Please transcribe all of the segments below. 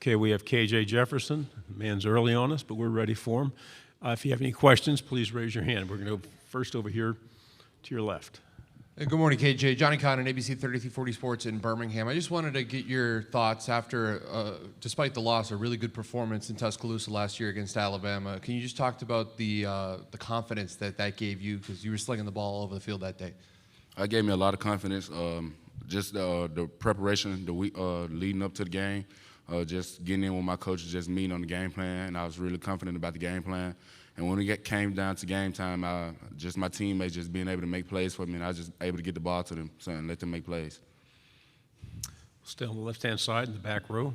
Okay, we have KJ Jefferson. The man's early on us, but we're ready for him. If you have any questions, please raise your hand. We're going to go first over here to your left. Hey, good morning, KJ. Johnny Conn on ABC 3340 Sports in Birmingham. I just wanted to get your thoughts after, despite the loss, a really good performance in Tuscaloosa last year against Alabama. Can you just talk about the confidence that gave you, because you were slinging the ball all over the field that day? It gave me a lot of confidence. Just the preparation, the week leading up to the game, just getting in with my coaches, just meeting on the game plan, and I was really confident about the game plan. And when it came down to game time, just my teammates just being able to make plays for me, and I was just able to get the ball to them and let them make plays. Stay on the left-hand side in the back row.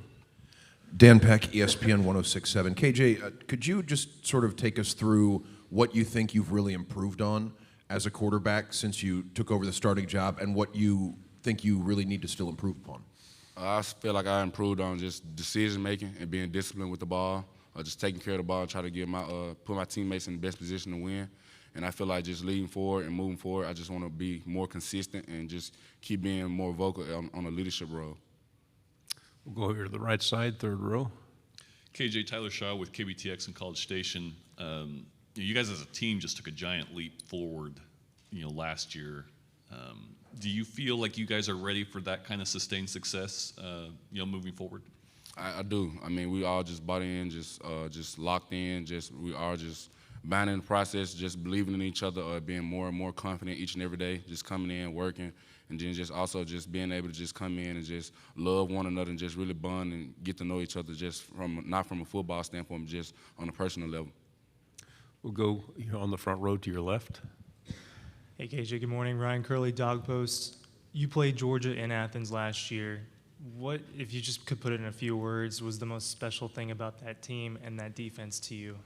Dan Peck, ESPN 1067. KJ, could you just sort of take us through what you think you've really improved on as a quarterback since you took over the starting job, and what you think you really need to still improve upon? I feel like I improved on just decision-making and being disciplined with the ball, just taking care of the ball and try to get put my teammates in the best position to win. And I feel like just leading forward and moving forward, I just want to be more consistent and just keep being more vocal on a leadership role. We'll go over to the right side, third row. KJ, Tyler Shaw with KBTX in College Station. You guys as a team just took a giant leap forward, last year. Do you feel like you guys are ready for that kind of sustained success, moving forward? I do. I mean, we all just bought in, just locked in. We are just buying in the process, just believing in each other, being more and more confident each and every day, just coming in, working, and then just also just being able to just come in and just love one another and just really bond and get to know each other, just not from a football standpoint, but just on a personal level. We'll go on the front row to your left. Hey, KJ, good morning. Ryan Curley, Dog Post. You played Georgia in Athens last year. What, if you just could put it in a few words, was the most special thing about that team and that defense to you?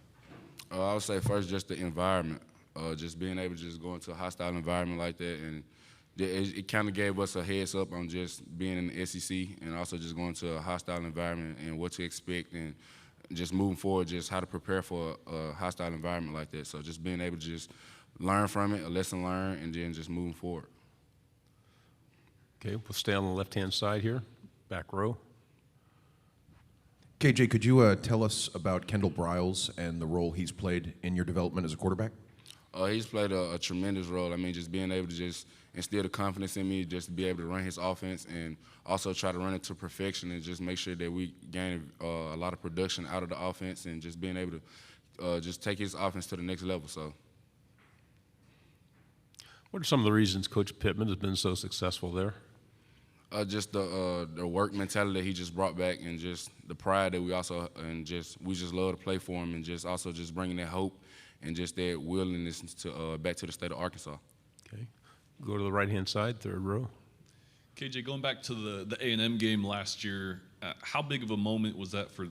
I would say first just the environment, just being able to just go into a hostile environment like that, and it kind of gave us a heads up on just being in the SEC and also just going to a hostile environment and what to expect and just moving forward, just how to prepare for a hostile environment like that. So just being able to just learn from it, a lesson learned, and then just moving forward. Okay, we'll stay on the left-hand side here, back row. KJ, could you tell us about Kendal Brissett and the role he's played in your development as a quarterback? He's played a tremendous role. I mean, just being able to just instill the confidence in me, just to be able to run his offense and also try to run it to perfection and just make sure that we gain a lot of production out of the offense and just being able to just take his offense to the next level. So, what are some of the reasons Coach Pittman has been so successful there? Just the work mentality that he just brought back, and just the pride that we just love to play for him, and just also just bringing that hope and just that willingness to back to the state of Arkansas. Okay, go to the right-hand side, third row. KJ, going back to the A&M game last year, how big of a moment was that for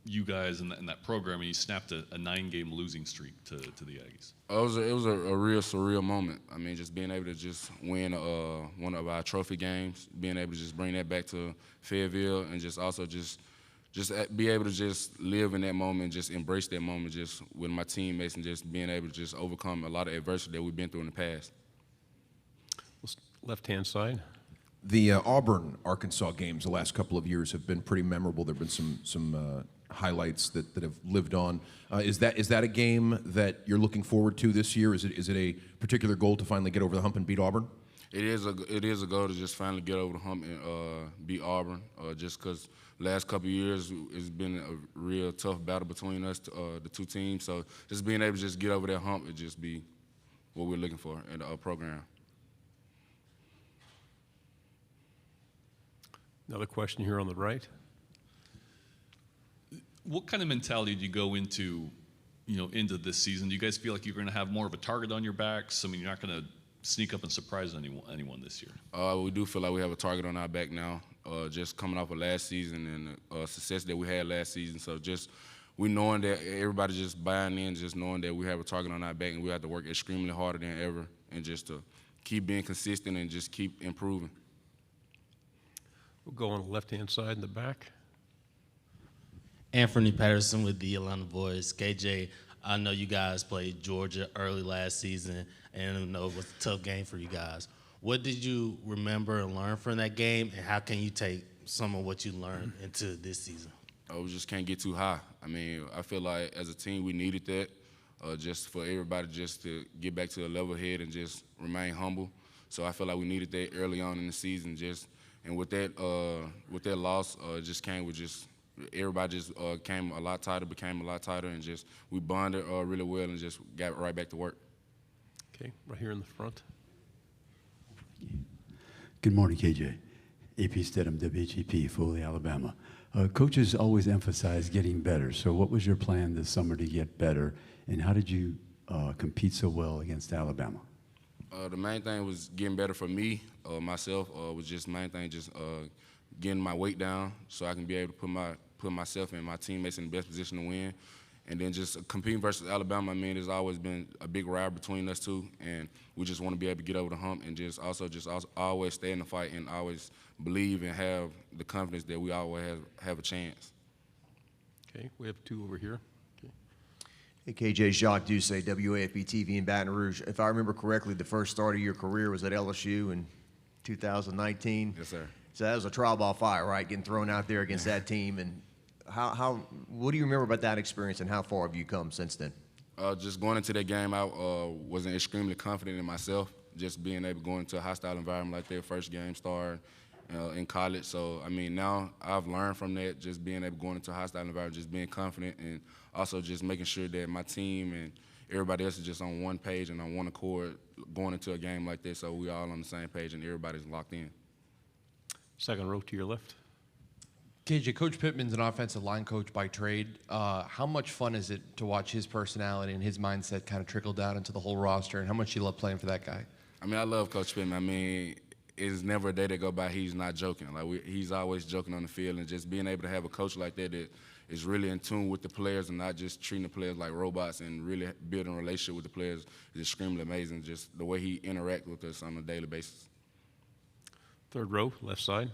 you guys in that program? And you snapped a 9-game losing streak to the Aggies. It was a real surreal moment. I mean, just being able to just win one of our trophy games, being able to just bring that back to Fayetteville, and just also just be able to just live in that moment, just embrace that moment, just with my teammates, and just being able to just overcome a lot of adversity that we've been through in the past. Left-hand side. The Auburn-Arkansas games the last couple of years have been pretty memorable. There have been some highlights that have lived on. Is that a game that you're looking forward to this year? Is it a particular goal to finally get over the hump and beat Auburn? It is a goal to just finally get over the hump and beat Auburn. Just because last couple of years it's been a real tough battle between us, the two teams. So just being able to just get over that hump would just be what we're looking for in the program. Another question here on the right. What kind of mentality do you go into this season? Do you guys feel like you're going to have more of a target on your backs? I mean, you're not going to sneak up and surprise anyone this year. We do feel like we have a target on our back now, just coming off of last season and success that we had last season. So just we knowing that everybody just buying in, just knowing that we have a target on our back, and we have to work extremely harder than ever, and just to keep being consistent and just keep improving. We'll go on the left-hand side in the back. Anthony Patterson with the Atlanta Voice. KJ, I know you guys played Georgia early last season, and I know it was a tough game for you guys. What did you remember and learn from that game, and how can you take some of what you learned into this season? we just can't get too high. I mean, I feel like as a team we needed that, just for everybody just to get back to a level head and just remain humble. So I feel like we needed that early on in the season. And with that loss, just came with just everybody just became a lot tighter, and just we bonded really well and just got right back to work. Okay, right here in the front. Good morning, KJ. AP Stedham, WHEP, Foley, Alabama. Coaches always emphasize getting better. So what was your plan this summer to get better, and how did you compete so well against Alabama? The main thing was getting better for me, myself, was just main thing, just getting my weight down so I can be able to put myself and my teammates in the best position to win. And then just competing versus Alabama, I mean, there's always been a big rivalry between us two, and we just want to be able to get over the hump and just always stay in the fight and always believe and have the confidence that we always have a chance. Okay, we have two over here. Okay. Hey, KJ, Jacques Doucet, WAFB TV in Baton Rouge. If I remember correctly, the first start of your career was at LSU in 2019. Yes, sir. So that was a trial by fire, right? Getting thrown out there against that team. And what do you remember about that experience, and how far have you come since then? Just going into that game, I wasn't extremely confident in myself. Just being able to go into a hostile environment like that, first game start in college. So, I mean, now I've learned from that, just being able to go into a hostile environment, just being confident, and also just making sure that my team and everybody else is just on one page and on one accord going into a game like this, so we all on the same page and everybody's locked in. Second row to your left. KJ, Coach Pittman's an offensive line coach by trade. How much fun is it to watch his personality and his mindset kind of trickle down into the whole roster, and how much you love playing for that guy? I mean, I love Coach Pittman. I mean, it's never a day that go by he's not joking. Like he's always joking on the field, and just being able to have a coach like that is really in tune with the players and not just treating the players like robots, and really building a relationship with the players is extremely amazing. Just the way he interacts with us on a daily basis. Third row, left side.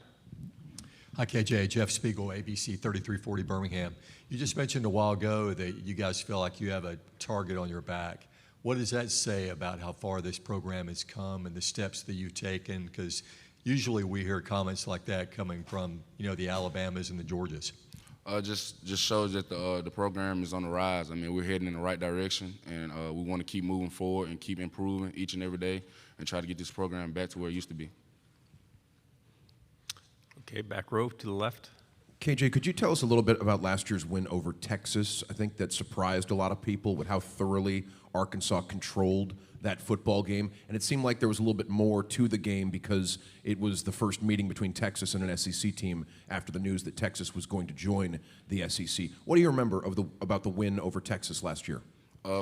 Hi, KJ. Jeff Spiegel, ABC 3340 Birmingham. You just mentioned a while ago that you guys feel like you have a target on your back. What does that say about how far this program has come and the steps that you've taken? Because usually we hear comments like that coming from, the Alabamas and the Georgias. Just shows that the program is on the rise. I mean, we're heading in the right direction, and we want to keep moving forward and keep improving each and every day and try to get this program back to where it used to be. Okay, back row to the left. KJ, could you tell us a little bit about last year's win over Texas? I think that surprised a lot of people with how thoroughly Arkansas controlled that football game. And it seemed like there was a little bit more to the game because it was the first meeting between Texas and an SEC team after the news that Texas was going to join the SEC. What do you remember about the win over Texas last year?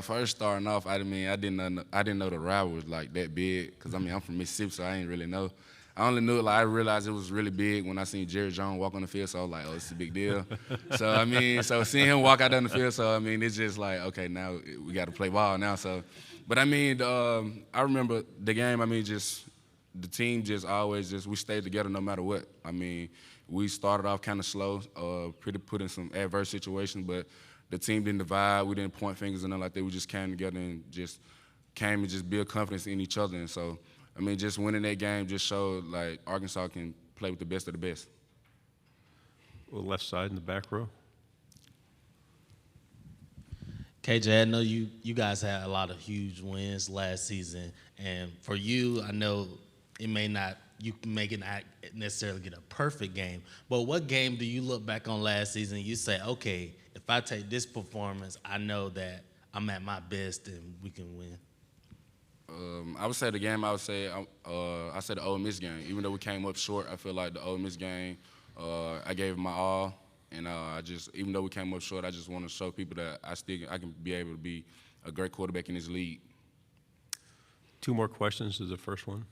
First starting off, I didn't know the rivalry was like that big, because I'm from Mississippi, so I didn't really know. I only knew I realized it was really big when I seen Jerry Jones walk on the field, so I was like, oh, it's a big deal. So seeing him walk out on the field, it's just like, okay, now we got to play ball now. But I remember the game, just the team just always we stayed together no matter what. We started off kind of slow, put in some adverse situations, but the team didn't divide, we didn't point fingers and nothing like that. We just came together and just build confidence in each other. And so, just winning that game just showed like Arkansas can play with the best of the best. Well, left side in the back row. KJ, I know you guys had a lot of huge wins last season, and for you, I know you may not necessarily get a perfect game, but what game do you look back on last season and you say, okay, if I take this performance, I know that I'm at my best and we can win? I would say the game. I say the Ole Miss game. Even though we came up short, I feel like the Ole Miss game, I gave it my all, and even though we came up short, I just want to show people that I can be able to be a great quarterback in this league. Two more questions is the first one.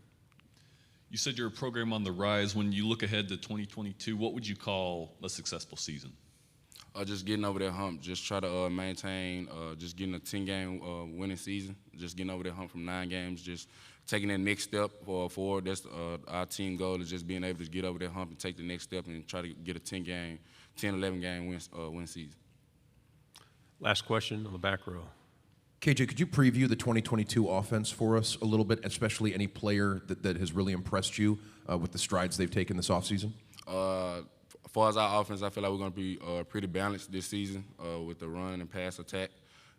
You said you're a program on the rise. When you look ahead to 2022, what would you call a successful season? Just getting over that hump. Just try to maintain, just getting a 10-game winning season. Just getting over that hump from 9 games. Just taking that next step forward. That's our team goal, is just being able to get over that hump and take the next step and try to get a 10, 11-game win season. Last question on the back row. KJ, could you preview the 2022 offense for us a little bit, especially any player that has really impressed you with the strides they've taken this offseason? far as our offense, I feel like we're going to be pretty balanced this season with the run and pass attack.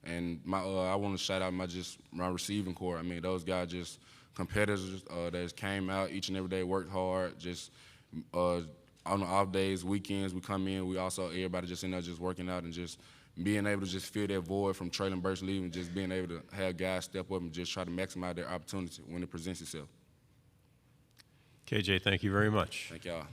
And I want to shout out my receiving core. I mean, those guys just competitors that just came out each and every day, worked hard. Just on the off days, weekends, we come in. We also everybody just in there just working out and just being able to just fill that void from Traylon Burks leaving, just being able to have guys step up and just try to maximize their opportunity when it presents itself. KJ, thank you very much. Thank y'all.